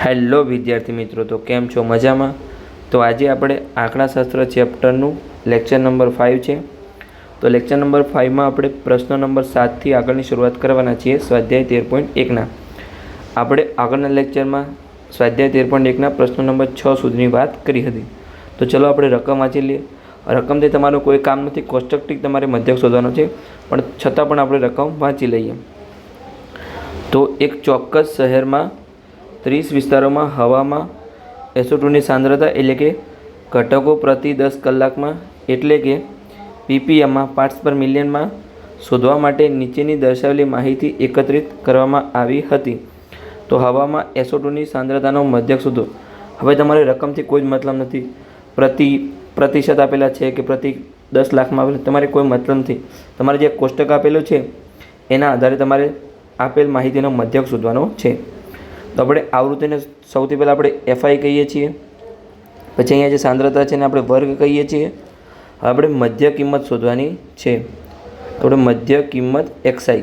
Hello વિદ્યાર્થી મિત્રો, તો કેમ છો? મજામાં? તો આજે આપણે આંકડાશાસ્ત્ર ચેપ્ટરનું લેક્ચર નંબર 5 છે. તો લેક્ચર નંબર 5માં આપણે પ્રશ્ન નંબર 7થી આગળની શરૂઆત કરવાના છીએ સ્વાધ્યાય 13.1ના. આપણે આગળના લેક્ચરમાં સ્વાધ્યાય 13.1ના પ્રશ્ન નંબર 6 સુધીની વાત કરી હતી. તો ચલો આપણે રકમ વાંચી લઈએ. રકમથી તમારું કોઈ કામ નથી, કોષ્ટકથી તમારે મધ્યક શોધવાનો છે, પણ છતાં પણ આપણે રકમ વાંચી લઈએ. તો એક ચોક્કસ શહેરમાં 30 વિસ્તારોમાં હવામાં SO2ની સાંદ્રતા એટલે કે ઘટકો પ્રતિ 10 કલાકમાં એટલે કે ppmમાં પાર્ટ્સ પર મિલિયનમાં શોધવા માટે નીચેની દર્શાવેલી માહિતી એકત્રિત કરવામાં આવી હતી. તો હવામાં SO2ની સાંદ્રતાનો મધ્યક શોધો. હવે તમારે રકમથી કોઈ જ મતલબ નથી, પ્રતિશત આપેલા છે કે પ્રતિ 10 લાખમાં આપેલા, તમારે કોઈ મતલબ નથી. તમારે જે કોષ્ટક આપેલું છે એના આધારે તમારે આપેલ માહિતીનો મધ્યક શોધવાનો છે. તો આપણે આવૃત્તિને સૌથી પહેલાં આપણે FI કહીએ છીએ, પછી અહીંયા જે સાંદ્રતા છે એને આપણે વર્ગ કહીએ છીએ. હવે આપણે મધ્ય કિંમત શોધવાની છે, તો આપણે મધ્ય કિંમત XI.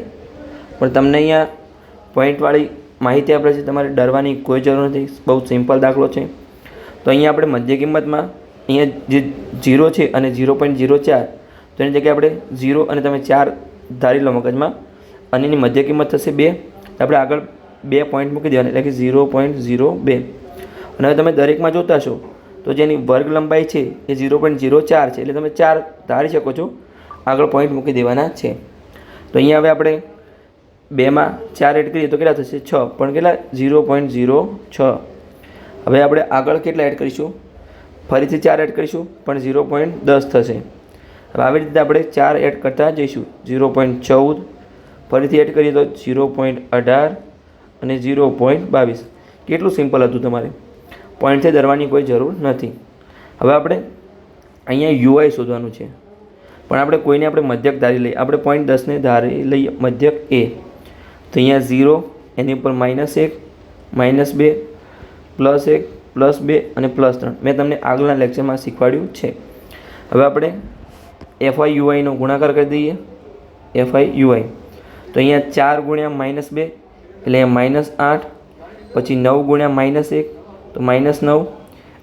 પણ તમને અહીંયા પોઈન્ટવાળી માહિતી આપે છે, તમારે ડરવાની કોઈ જરૂર નથી, બહુ સિમ્પલ દાખલો છે. તો અહીંયા આપણે મધ્ય કિંમતમાં અહીંયા જે 0 છે અને 0.04, તો એની જગ્યાએ આપણે 0 અને તમે 4 ધારી લો મગજમાં, અને એની મધ્ય કિંમત થશે 2. આપણે આગળ 2 પોઈન્ટ મૂકી દેવાના એટલે કે 0.02. અને હવે તમે દરેકમાં જોતા છો તો જેની વર્ગ લંબાઈ છે એ 0.04 છે, એટલે તમે 4 ધારી શકો છો, આગળ પોઈન્ટ મૂકી દેવાના છે. તો અહીંયા હવે આપણે 2માં 4 એડ કરીએ તો કેટલા થશે? 6, પણ કેટલા? 0.06. હવે આપણે આગળ કેટલા એડ કરીશું? ફરીથી 4 એડ કરીશું, પણ 0.10 થશે. હવે આવી રીતે આપણે 4 એડ કરતા જઈશું. 0.14, ફરીથી એડ કરીએ તો 0.18 અને 0.22. કેટલું સિમ્પલ હતું, તમારે પોઈન્ટથી ડરવાની કોઈ જરૂર નથી. હવે આપણે અહીંયા UI શોધવાનું છે, પણ આપણે કોઈને આપણે મધ્યક ધારી લઈએ. આપણે 0.10ને ધારી લઈએ મધ્યક A. તો અહીંયા 0, એની ઉપર -1, -2, +1, +2 અને +3 મેં તમને આગળના લેક્ચરમાં શીખવાડ્યું છે. હવે આપણે FI UIનો ગુણાકાર કરી દઈએ. FI UI તો અહીંયા 4 ગુણ્યા -2 એટલે -8, પછી 9 ગુણ્યા -1 તો -9,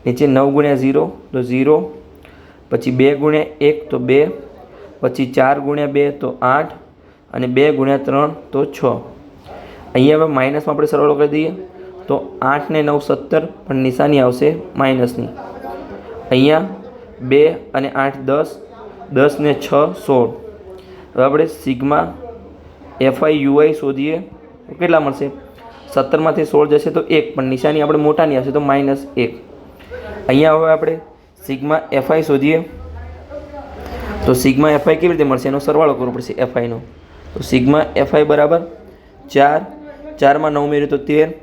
નીચે 9 ગુણ્યા 0 તો 0, પછી 2 ગુણ્યા 1 તો 2, પછી 4 ગુણ્યા 2 તો 8 અને 2 ગુણ્યા 3 તો 6. અહીંયા હવે માઇનસમાં આપણે સરવાળો કરી દઈએ તો 8 ને 9 17, પણ નિશાની આવશે માઇનસની. અહીંયા 2 અને 8 10, 10 ને 6 16. હવે આપણે સિગ્મા FI UI શોધીએ તો કેટલા મળશે? 17માંથી 16 જશે તો 1, પણ નિશાની આપણે મોટાની આવશે તો -1. અહીંયા હવે આપણે સિગ્મા FI શોધીએ તો સિગ્મા FI કેવી રીતે મળશે? એનો સરવાળો કરવો પડશે FIનો. તો સિગ્મા FI બરાબર 4, 4માં 9 ઉમેરીએ તો 13,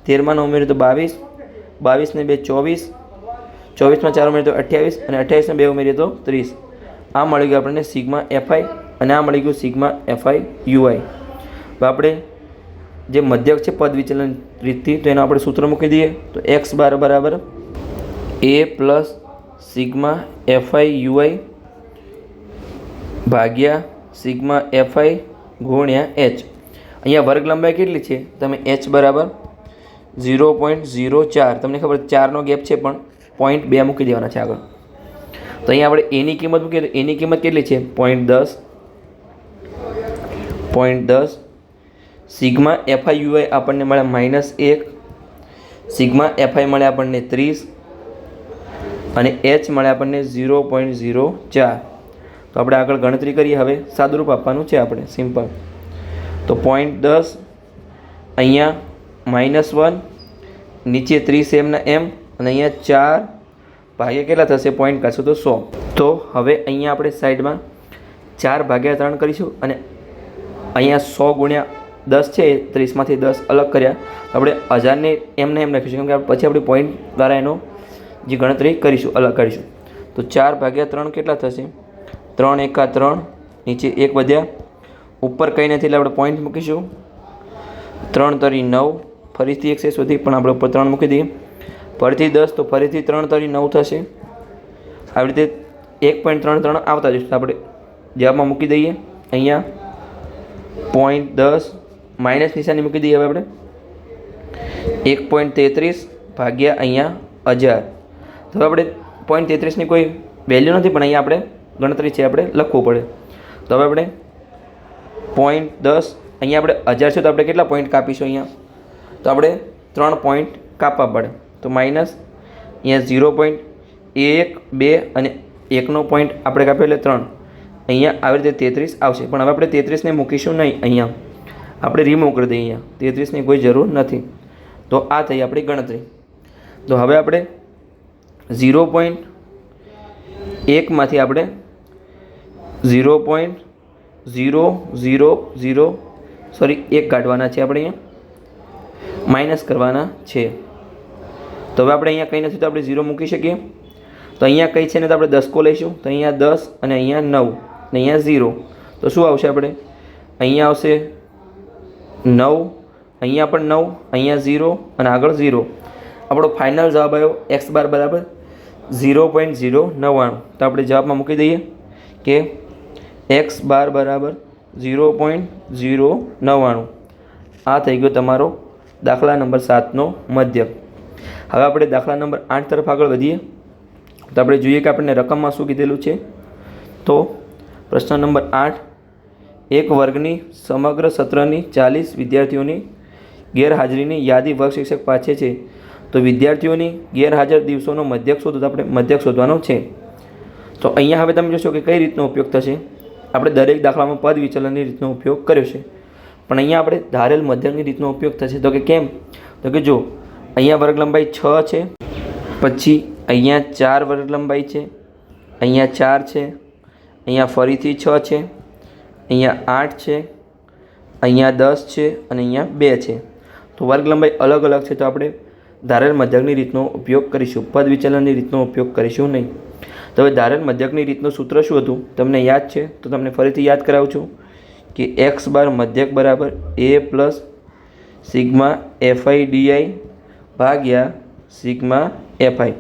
13માં 9 ઉમેરીએ તો 22, 22 ને 2 24, 24માં 4 ઉમેરીએ તો 28 અને 28 ને 2 ઉમેરીએ તો 30. આ મળી ગયું આપણને સિગ્મા FI અને આ મળી ગયું સિગ્મા FI UI. તો આપણે જે મધ્યક છે પદ વિચલન રીતથી, તો એનો આપણે સૂત્ર મૂકી દઈએ તો x બાર બરાબર A plus sigma FI UI ભાગ્યા સિગ્મા FI ગુણ્યા h. અહીંયા વર્ગ લંબાઈ કેટલી છે? તમે h બરાબર 0.04, તમને ખબર 4નો ગેપ છે, પણ 0.2 મૂકી દેવાના છે આગળ. તો અહીંયા આપણે એની કિંમત મૂકીએ તો એની કિંમત કેટલી છે? 0.10. સિગ્મા FI UI આપણને મળે -1, સિગ્મા FI મળે આપણને 30 અને h મળે આપણને 0.04. તો આપણે આગળ ગણતરી કરીએ. હવે સાદુરૂપ આપવાનું છે આપણે, સિમ્પલ. તો 0.10, અહીંયા -1, નીચે 30 એમના એમ, અને અહીંયા 4 ભાગ્યા કેટલા થશે? પોઈન્ટ કાઢશું તો 100. તો હવે અહીંયા આપણે સાઈડમાં 4 ભાગ્યા 3 કરીશું, અને અહીંયા 100 ગુણ્યા 10 છે, 30માંથી 10 અલગ કર્યા, આપણે 1000ને એમને એમ લખીશું, કેમ કે પછી આપણે પોઈન્ટ દ્વારા એનો જે ગણતરી કરીશું, અલગ કાઢીશું. તો 4 ભાગ્યા 3 કેટલા થશે? 3 એકા 3, નીચે 1 વધ્યા, ઉપર કંઈ નથી એટલે આપણે પોઈન્ટ મૂકીશું. 3 તરી 9, ફરીથી 1 શેષ વધી, પણ આપણે ઉપર 3 મૂકી દઈએ. ફરીથી 10 તો ફરીથી 3 તરી 9 થશે. આવી રીતે 1.33 આવતા જઈશું, આપણે જવાબમાં મૂકી દઈએ. અહીંયા 0.10 માઇનસ નિશાની મૂકી દઈએ. હવે આપણે 1.33 ભાગ્યા અહીંયા 1000. તો હવે આપણે 0.33ની કોઈ વેલ્યુ નથી, પણ અહીંયા આપણે ગણતરી છે, આપણે લખવું પડે. તો હવે આપણે 0.10 અહીંયા આપણે 1000 છે, તો આપણે કેટલા પોઈન્ટ કાપીશું અહીંયા? તો આપણે 3 પોઈન્ટ કાપવા પડે. તો માઇનસ અહીંયા 0.1 2 અને 1નો પોઈન્ટ આપણે કાપ્યો એટલે 3. અહીંયા આવી રીતે 33 આવશે, પણ હવે આપણે 33ને મૂકીશું નહીં, અહીંયા આપણે રિમૂવ કરી દઈએ. અહીંયા 33ની કોઈ જરૂર નથી. તો આ થઈ આપણી ગણતરી. તો હવે આપણે 0.1માંથી આપણે 1 કાઢવાના છે, આપણે અહીંયા માઇનસ કરવાના છે. તો હવે આપણે અહીંયા કંઈ નથી, તો આપણે 0 મૂકી શકીએ. તો અહીંયા કંઈ છે ને, તો આપણે 10 કો લઈશું. તો અહીંયા 10 અને અહીંયા 9 અને અહીંયા 0. તો શું આવશે? આપણે અહીંયા આવશે 9, અહીંયા પણ 9, અહીંયા 0 અને આગળ 0. આપણો ફાઇનલ જવાબ આવ્યો x બાર બરાબર 0.099. તો આપણે જવાબમાં મૂકી દઈએ કે x બાર બરાબર 0.099. આ થઈ ગયો તમારો દાખલા નંબર 7નો મધ્યક. હવે આપણે દાખલા નંબર 8 તરફ આગળ વધીએ. તો આપણે જોઈએ કે આપણને રકમમાં શું કીધેલું છે. તો પ્રશ્ન નંબર 8, એક વર્ગની સમગ્ર સત્રની 40 વિદ્યાર્થીઓની ગેરહાજરીની યાદી વર્ગ શિક્ષક પાસે છે. તો વિદ્યાર્થીઓની ગેરહાજર દિવસોનો મધ્યક શોધો. તો આપણે મધ્યક શોધવાનો છે. તો અહીંયા હવે તમે જોશો કે કઈ રીતનો ઉપયોગ થશે. આપણે દરેક દાખલામાં પદ વિચલનની રીતનો ઉપયોગ કર્યો છે, પણ અહીંયા આપણે ધારેલ મધ્યકની રીતનો ઉપયોગ થશે. તો કે કેમ? તો કે જો અહીંયા વર્ગ લંબાઈ 6 છે, પછી અહીંયા 4 વર્ગ લંબાઈ છે, અહીંયા 4 છે, અહીંયા ફરીથી 6 છે, અહીંયા 8 છે, અહીંયા 10 છે અને અહીંયા 2 છે. તો વર્ગ લંબાઈ અલગ અલગ છે, તો આપણે ધારેલ મધ્યકની રીતનો ઉપયોગ કરીશું, પદ વિચલનની રીતનો ઉપયોગ કરીશું નહીં. તો હવે ધારેલ મધ્યકની રીતનું સૂત્ર શું હતું તમને યાદ છે? તો તમને ફરીથી યાદ કરાવું છું કે x બાર મધ્યક બરાબર a plus sigma fi di ભાગ્યા સિગ્મા fi.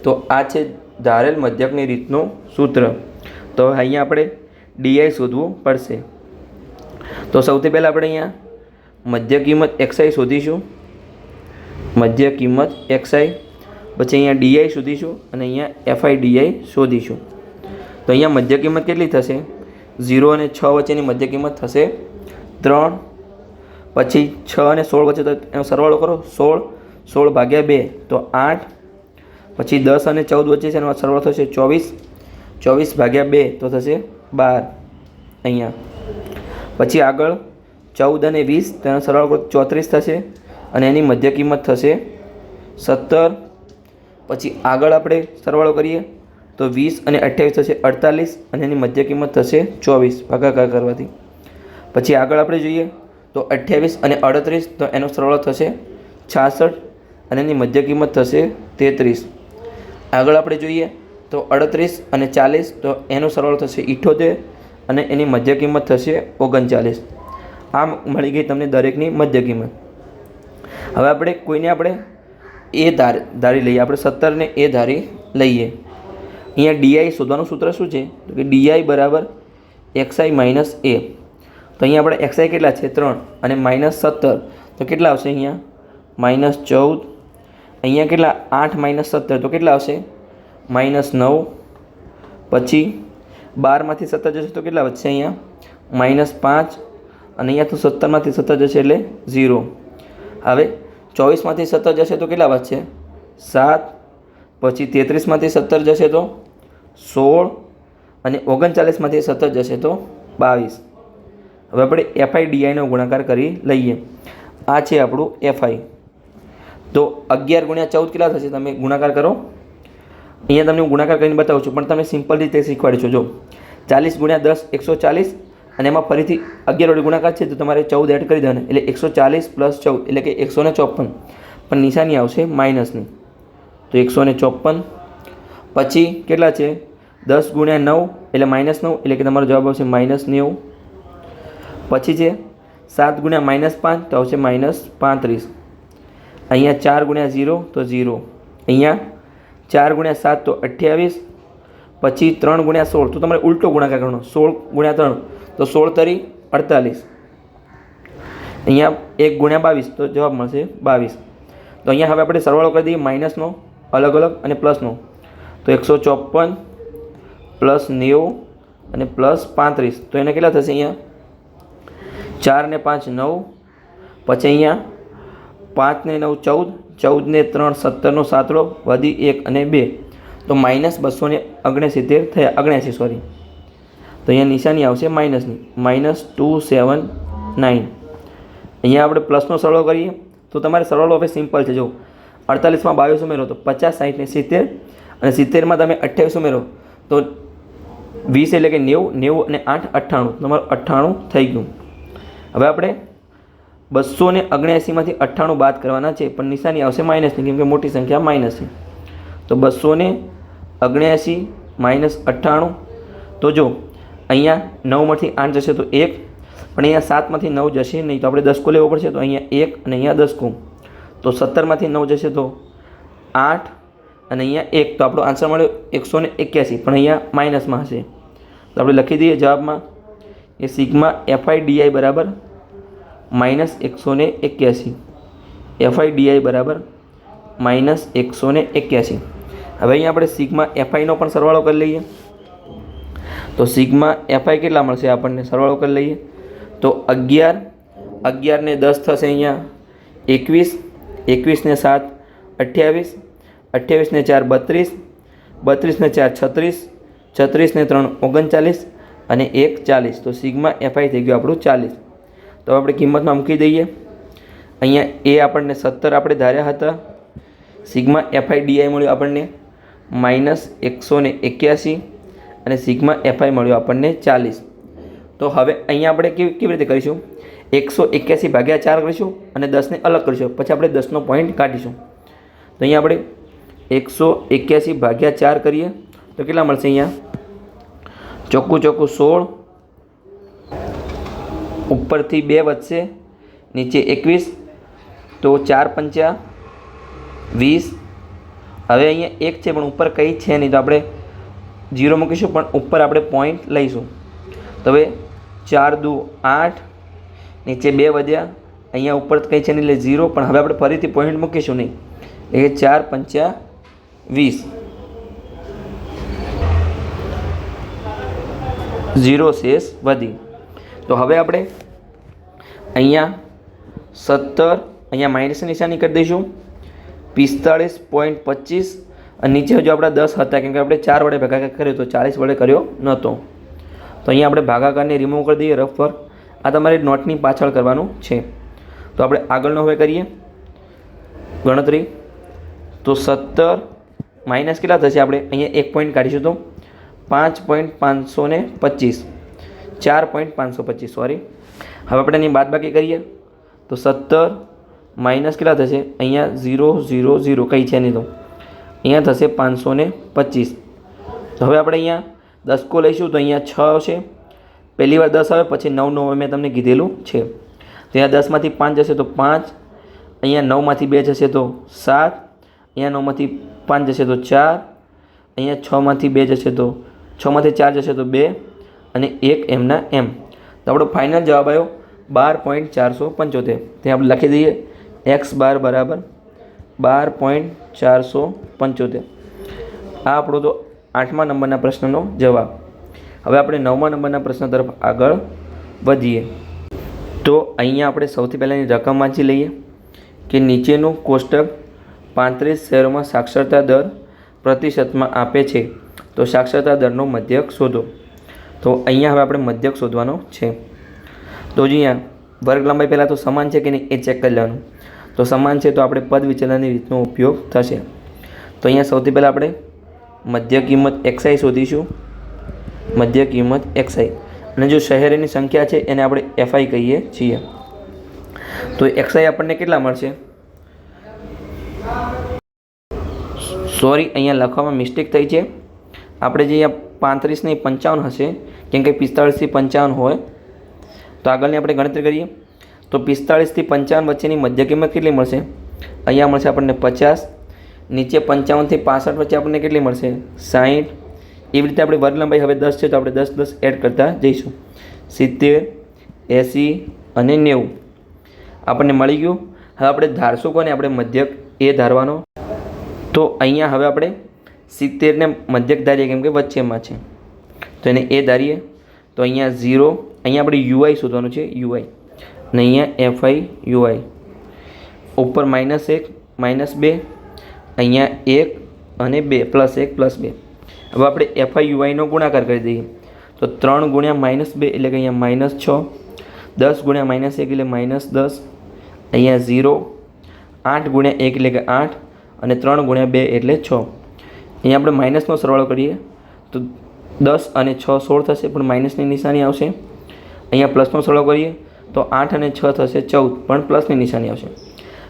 તો આ છે ધારેલ મધ્યકની રીતનું સૂત્ર. તો અહીંયા આપણે di શોધવું પડશે. તો સૌથી પહેલાં આપણે અહીંયા મધ્ય કિંમત xi શોધીશું, મધ્ય કિંમત xi. પછી અહીંયા di શોધીશું અને અહીંયા fi di શોધીશું. તો અહીંયા મધ્ય કિંમત કેટલી થશે? 0 અને 6 વચ્ચેની મધ્ય કિંમત થશે 3. પછી 6 અને 16 વચ્ચે, તો એનો સરવાળો કરો. 16 ભાગ્યા 2 તો 8. પછી 10 અને 14 વચ્ચે છે, એનો સરવાળો થશે 24 ભાગ્યા 2 તો થશે 12 અહીંયા. પછી આગળ 14 અને 20, તેનો સરવાળો કરો 34 થશે અને એની મધ્ય કિંમત થશે 17. પછી આગળ આપણે સરવાળો કરીએ તો 20 અને 28 થશે 48 અને એની મધ્ય કિંમત થશે 24 ભાગાકાર કરવાથી. પછી આગળ આપણે જોઈએ તો 28 અને 38, તો એનો સરવાળો થશે 66 અને એની મધ્ય કિંમત થશે 33. આગળ આપણે જોઈએ તો 38 અને 40, તો એનો સરવાળો થશે 78 અને એની મધ્ય કિંમત થશે 39. આમ મળી ગઈ તમને દરેકની મધ્ય કિંમત. હવે આપણે કોઈને આપણે એ ધારી લઈએ. આપણે 17ને એ ધારી લઈએ. અહીંયા ડીઆઈ શોધવાનું સૂત્ર શું છે? તો કે ડીઆઈ બરાબર xi માઇનસ a. તો અહીંયા આપણે xi કેટલા છે? 3 અને માઇનસ 17, તો કેટલા આવશે? અહીંયા માઇનસ 14. અહીંયા કેટલા? 8 માઇનસ 17, તો કેટલા આવશે? માઇનસ 9. પછી 12માંથી 17 જશે તો કેટલા વધશે? અહીંયા માઇનસ 5 અને અહીંયા તો 17માંથી 17 જશે એટલે 0. હવે 24માંથી 17 જશે તો કેટલા વધશે? 7. પછી 33માંથી 17 જશે તો 16 અને 39માંથી 17 જશે તો 22. હવે આપણે fi diનો ગુણાકાર કરી લઈએ. આ છે આપણું fi. તો 11 ગુણ્યા 14 કેટલા થશે? તમે ગુણાકાર કરો. અહીંયા તમને હું ગુણાકાર કરીને બતાવું છું, પણ તમે સિમ્પલ રીતે શીખવાડું છું. જો 40 ગુણ્યા 10 140 અને એમાં ફરીથી 11 વડે ગુણાકાર છે, તો તમારે 14 એડ કરી દેવાના એટલે 140 પ્લસ 14 એટલે કે 154. પણ નિશાની આવશે માઇનસની, તો 154. પછી કેટલા છે? 10 ગુણ્યા 9 એટલે માઇનસ 9 એટલે કે તમારો જવાબ આવશે માઇનસ 90. પછી છે 7 ગુણ્યા માઇનસ 5 તો આવશે માઇનસ 35. અહીંયા 4 ગુણ્યા 0 તો 0. અહીંયા 4 ગુણ્યા 7 તો 28. પછી 3 ગુણ્યા 16, તો તમારે ઉલટો ગુણાકાર કરવાનો. 16 ગુણ્યા 3 તો 16 તરી 48. અહીંયા 1 ગુણ્યા 22 તો જવાબ મળશે 22. તો અહીંયા હવે આપણે સરવાળો કરી દઈએ માઇનસનો અલગ અલગ અને પ્લસનો. તો 154 પ્લસ 90 અને પ્લસ 35. તો એને કેટલા થશે? અહીંયા 4 ને 5 9, પછી અહીંયા 5 ને 9 14, 14 ને 3 17નો 7 વધી 1 અને 2, તો -269 થયા. 79 સોરી. તો અહીંયા નિશાની આવશે માઇનસની, -279. અહીંયા આપણે પ્લસનો સરવાળો કરીએ તો તમારે સરવાળો હવે સિમ્પલ છે. જો 48માં 22 ઉમેરો તો 50, 60 ને 70, અને 70માં તમે 28 ઉમેરો તો 20 એટલે કે 90, 90 અને 8 98. તમારું 98 થઈ ગયું. હવે આપણે 279માંથી 98 બાદ કરવાના છે, પણ નિશાની આવશે માઇનસની, કેમ કે મોટી સંખ્યા માઇનસ છે. તો 279 માઇનસ 98. તો જો અહીંયા 9માંથી 8 જશે તો 1, પણ અહીંયા 7માંથી 9 જશે નહીં, તો આપણે દસકો લેવો પડશે. તો અહીંયા 1 અને અહીંયા દસકો. તો 17માંથી 9 જશે તો 8 અને અહીંયા 1, તો આપણો આન્સર મળ્યો 181, પણ અહીંયા માઇનસમાં હશે. તો આપણે લખી દઈએ જવાબમાં એ સિગ્મા FIDI બરાબર -181. FIDI બરાબર -181. હવે અહીંયા આપણે સિગ્મા FIનો પણ સરવાળો કરી લઈએ. તો સિગ્મા FI કેટલા મળશે આપણને? સરવાળો કરી લઈએ તો 11, 11 ને 10 થશે અહીંયા 21, 21 ને 7 28, 28 ને 4 32, 32 ને 4 36, 36 ને 3 39 અને 1 40. તો સિગ્મા FI થઈ ગયું આપણું 40. તો આપણે કિંમતમાં મૂકી દઈએ. અહીંયા એ આપણને 17 આપણે ધાર્યા હતા. સિગ્મા FIDI મળ્યું આપણને -181 અને સિગ્મા FI મળ્યો આપણને 40. તો હવે અહીંયા આપણે કેવી રીતે કરીશું? 181 ભાગ્યા 4 કરીશું અને 10ને અલગ કરીશું, પછી આપણે 10નો પોઈન્ટ કાઢીશું. તો અહીંયા આપણે 181 ભાગ્યા 4 કરીએ તો કેટલા મળશે? અહીંયા ચોખ્ખું 16, ઉપરથી 2 વધશે, નીચે 21, તો 4 5 20. હવે અહીંયા 1 છે પણ ઉપર કંઈ છે નહીં, તો આપણે 0 મૂકીશું, પણ ઉપર આપણે પોઈન્ટ લઈશું. તો હવે 4 દુ 8, નીચે 2 વધ્યા, અહીંયા ઉપર કંઈ છે નહીં એટલે 0, પણ હવે આપણે ફરીથી પોઈન્ટ મૂકીશું નહીં, એટલે 4 5 20, 0 શેષ વધી. તો હવે આપણે અહીંયા 17, અહીંયા માઇનસની નિશાની કરી દઈશું, 45.25, અને નીચે હજુ આપણા 10 હતા, કેમ કે આપણે 4 વડે ભાગાકાર કર્યો તો 40 વડે કર્યો નહોતો. તો અહીંયા આપણે ભાગાકારને રિમૂવ કરી દઈએ રફ વર્ક. આ તમારે નોટની પાછળ કરવાનું છે. તો આપણે આગળનો હવે કરીએ ગણતરી. તો 17 માઇનસ કેટલા થશે? આપણે અહીંયા 1 પોઈન્ટ કાઢીશું તો 5.525, 4.525 સોરી. હવે આપણે એની બાદબાકી કરીએ તો 17 માઇનસ કેટલા થશે? અહીંયા 0 0 0 કંઈ છે નહીં, તો અહીંયા થશે 525. તો હવે આપણે અહીંયા દસકો લઈશું તો અહીંયા 6 આવશે. પહેલી વાર 10 આવે, પછી 9 9 મેં તમને કીધેલું છે. તો અહીંયા 10માંથી 5 જશે તો 5, અહીંયા 9માંથી 2 જશે તો 7, અહીંયા 9માંથી 5 જશે તો 4, અહીંયા 6માંથી 2 જશે તો 6માંથી 4 જશે તો 2, અને 1 એમના એમ. તો આપણો ફાઇનલ જવાબ આવ્યો 12.475. તે આપણે લખી દઈએ x બાર બરાબર 12.475. આ આપણો તો 8મા નંબરના પ્રશ્નનો જવાબ. હવે આપણે 9મા નંબરના પ્રશ્ન તરફ આગળ વધીએ. તો અહીંયા આપણે સૌથી પહેલાંની રકમ વાંચી લઈએ કે નીચેનું કોષ્ટક 35 શહેરોમાં સાક્ષરતા દર પ્રતિશતમાં આપે છે, તો સાક્ષરતા દરનો મધ્યક શોધો. તો અહીંયા હવે આપણે મધ્યક શોધવાનો છે. તો અહીંયા વર્ગ લંબાઈ પહેલાં તો સમાન છે કે નહીં એ ચેક કરી લેવાનું. તો સમાન છે તો આપણે પદ વિચલનની રીતનો ઉપયોગ થશે. તો અહીંયા સૌથી પહેલાં આપણે મધ્ય કિંમત XI શોધીશું. મધ્ય કિંમત XI, અને જો શહેરોની સંખ્યા છે એને આપણે FI કહીએ છીએ. તો XI આપણને કેટલા મળશે? સોરી, અહીંયા લખવામાં મિસ્ટેક થઈ છે. આપણે જે અહીંયા 35 ને 55 હશે, કેમ કે 45 થી 55 હોય. તો આગળની આપણે ગણતરી કરીએ તો 45 થી 55 વચ્ચેની મધ્ય કિંમત કેટલી મળશે? અહીંયા મળશે આપણને 50. નીચે 55 થી 65 વચ્ચે આપણને કેટલી મળશે? 60. એવી રીતે આપણે વર્ગ લંબાઈ હવે 10 છે તો આપણે 10 10 એડ કરતા જઈશું. 70, 80 અને 90 આપણને મળી ગયું. હવે આપણે ધારશું કોને? આપણે મધ્યક એ ધારવાનો. તો અહીંયા હવે આપણે 70ને મધ્યક ધારીએ કેમ કે વચ્ચેમાં છે, તો એને એ ધારીએ. તો અહીંયા 0, અહીંયા આપણે યુઆઈ શોધવાનું છે, યુઆઈ, અને અહીંયા એફઆઈ યુઆઈ. ઉપર -1 -2, અહીંયા 1 અને 2, +1 +2. હવે આપણે એફઆઈ યુઆઈનો ગુણાકાર કરી દઈએ. તો 3 × -2 એટલે કે અહીંયા -6, 10 × -1 એટલે -10, અહીંયા 0, 8 × 1 એટલે કે 8, અને 3 × 2 એટલે 6. અહીંયા આપણે માઇનસનો સરવાળો કરીએ તો 10 અને 6 16 થશે, પણ માઇનસની નિશાની આવશે. અહીંયા પ્લસનો સરવાળો કરીએ તો 8 અને 6 થશે 14, પણ પ્લસની નિશાની આવશે.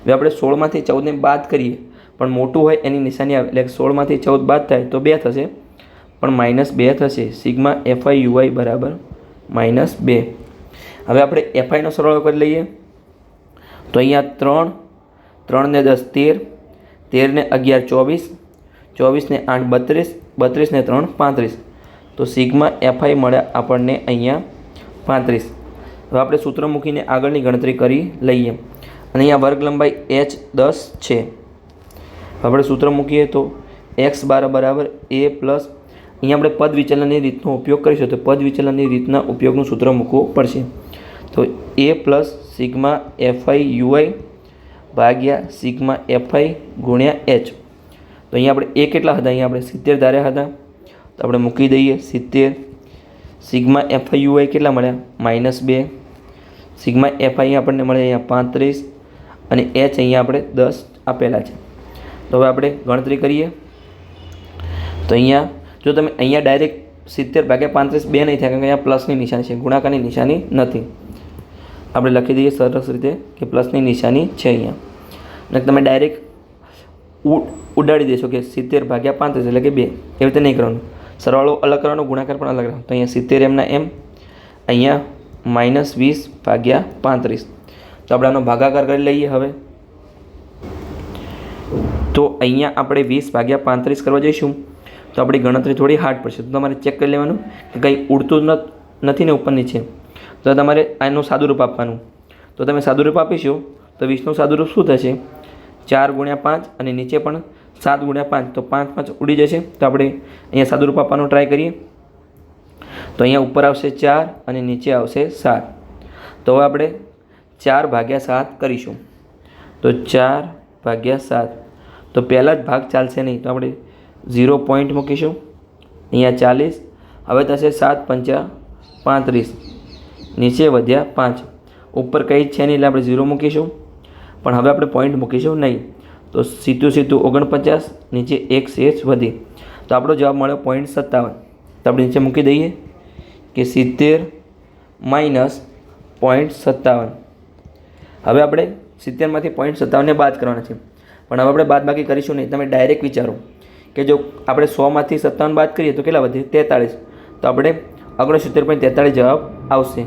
હવે આપણે 16માંથી 14ને બાદ કરીએ, પણ મોટું હોય એની નિશાની આવે, એટલે 16માંથી 14 બાદ થાય તો 2 થશે, પણ -2 થશે. સિગ્મા એફઆઈ યુઆઈ બરાબર -2. હવે આપણે એફઆઈનો સરવાળો કરી લઈએ. તો અહીંયા 3 ને 10 13, 13 ને 11 24, 24 ને 8 32, 32 ને 3 35. તો સિગ્મા એફઆઈ મળે આપણને અહીંયા 35. હવે આપણે સૂત્ર મૂકીને આગળની ગણતરી કરી લઈએ. અને અહીંયા વર્ગ લંબાઈ h10 છે. આપણે સૂત્ર મૂકીએ તો x બરાબર a પ્લસ, અહીંયા આપણે પદ વિચલનની રીતનો ઉપયોગ કરીશું, તો પદ વિચલનની રીતના ઉપયોગનું સૂત્ર મૂકવું પડશે. તો a plus sigma FI UI ભાગ્યા સિગ્મા એફઆઈ ગુણ્યા h. તો અહીંયા આપણે એ કેટલા હતા, અહીંયા આપણે 70 ધાર્યા હતા, તો આપણે મૂકી દઈએ 70. સિગ્મા એફઆઈ યુઆઈ કેટલા મળ્યા -2, સિગ્મા એફઆઈ આપણને મળે અહીંયા 35, અને h અહીંયા આપણે 10 આપેલા છે. તો હવે આપણે ગણતરી કરીએ. તો અહીંયા જો તમે અહીંયા ડાયરેક્ટ 70 ભાગ્યા 35 2 નહીં થાય, કારણ કે અહીંયા પ્લસની નિશાની છે, ગુણાકારની નિશાની નથી. આપણે લખી દઈએ સરસ રીતે કે પ્લસની નિશાની છે અહીંયા. અને તમે ડાયરેક્ટ ઉડાડી દેશો કે 70 ભાગ્યા 35 એટલે કે 2, એવી રીતે નહીં કરવાનું. સરવાળો અલગ કરવાનો, ગુણાકાર પણ અલગ કરવાનો. તો અહીંયા 70 એમના એમ, અહીંયા -20 ભાગ્યા 35. તો આપણે આનો ભાગાકાર કરી લઈએ. હવે તો અહીંયા આપણે 20 ભાગ્યા 35 કરવા જઈશું તો આપણી ગણતરી થોડી હાર્ડ પડશે. તો તમારે ચેક કરી લેવાનું કે કંઈ ઉડતું નથી ને ઉપર નીચે, તો તમારે આનું સાદુરૂપ આપવાનું. તો તમે સાદુરૂપ આપીશું તો 20નું સાદુરૂપ શું થશે, 4 × 5, અને નીચે પણ 7 × 5, તો 5 5 ઉડી જશે. તો આપણે અહીંયા સાદુરૂપ આપવાનું ટ્રાય કરીએ. તો અહીંયા ઉપર આવશે 4 અને નીચે આવશે 7. તો હવે આપણે 4 ભાગ્યા 7 કરીશું. તો 4 ભાગ્યા 7, તો પહેલાં જ ભાગ ચાલશે નહીં, તો આપણે 0 પોઈન્ટ મૂકીશું. અહીંયા 40, હવે થશે 7 × 5 35, નીચે વધ્યા 5, ઉપર કંઈ જ છે નહીં એટલે આપણે 0 મૂકીશું, પણ હવે આપણે પોઈન્ટ મૂકીશું નહીં. તો સીધું 49, નીચે 1 શેષ વધી. તો આપણો જવાબ મળ્યો 0.57. તો આપણે નીચે મૂકી દઈએ કે 70 માઇનસ 0.57. હવે આપણે 70માંથી 0.57ને બાદ કરવાના છે, પણ હવે આપણે બાદ બાકી કરીશું નહીં. તમે ડાયરેક્ટ વિચારો કે જો આપણે 100માંથી 57 બાદ કરીએ તો કેટલા વધે, 43. તો આપણે 69.43 જવાબ આવશે.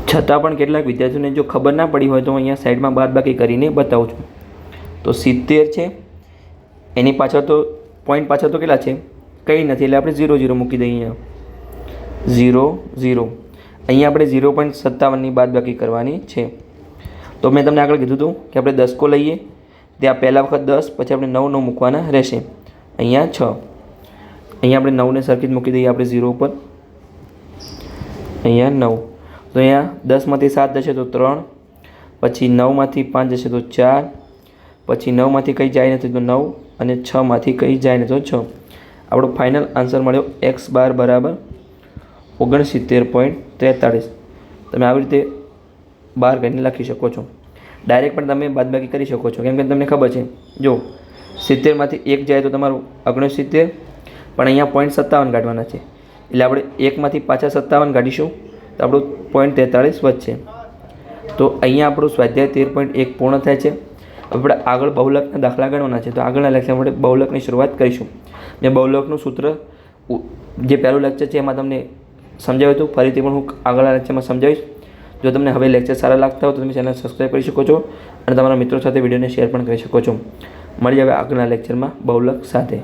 છતાં પણ કેટલાક વિદ્યાર્થીઓને જો ખબર ના પડી હોય તો અહીંયા સાઈડમાં બાદ બાકી કરીને બતાવું છું. તો 70 છે, એની પાછળ તો પોઈન્ટ પાછળ તો કેટલા છે, કંઈ નથી, એટલે આપણે 0 0 મૂકી દઈએ. અહીંયા 0 0, અહીંયા આપણે 0.57ની બાદ બાકી કરવાની છે. તો મેં તમને આગળ કીધું હતું કે આપણે દસકો લઈએ, ત્યાં પહેલાં વખત 10, પછી આપણે 9 મૂકવાના રહેશે. અહીંયા 6, અહીંયા આપણે 9ને સરખી જ મૂકી દઈએ આપણે 0 ઉપર. અહીંયા 9, તો અહીંયા 10માંથી 7 જશે તો 3, પછી 9માંથી 5 જશે તો 4, પછી 9માંથી કંઈ જાય નથી તો 9, અને 6માંથી કંઈ જાય નથી તો 6. આપણો ફાઇનલ આન્સર મળ્યો x બાર બરાબર 69.43. તમે આવી રીતે બહાર કરીને લખી શકો છો. ડાયરેક્ટ પણ તમે બાદબાકી કરી શકો છો, કેમ કે તમને ખબર છે જો 70માંથી 1 જાય તો તમારું 69, પણ અહીંયા 0.57 કાઢવાના છે, એટલે આપણે 1માંથી પાછા 57 કાઢીશું તો આપણું 0.43 વધશે. તો અહીંયા આપણું સ્વાધ્યાય 13.1 પૂર્ણ થાય છે. આપણે આગળ બહુલકના દાખલા ગણવાના છે, તો આગળના લેક્ચરમાં આપણે બહુલકની શરૂઆત કરીશું. ને બહુલકનું સૂત્ર જે પહેલું લેક્ચર છે એમાં તમને સમજાવ્યું હતું, ફરીથી પણ હું આગળના લેક્ચરમાં સમજાવીશ. જો તમને હવે લેક્ચર સારા લાગતા હોય તો તમે ચેનલ સબસ્ક્રાઈબ કરી શકો છો, અને તમારા મિત્રો સાથે વિડીયોને શેર પણ કરી શકો છો. મળી આવે આગળના લેક્ચરમાં બહુલક સાથે.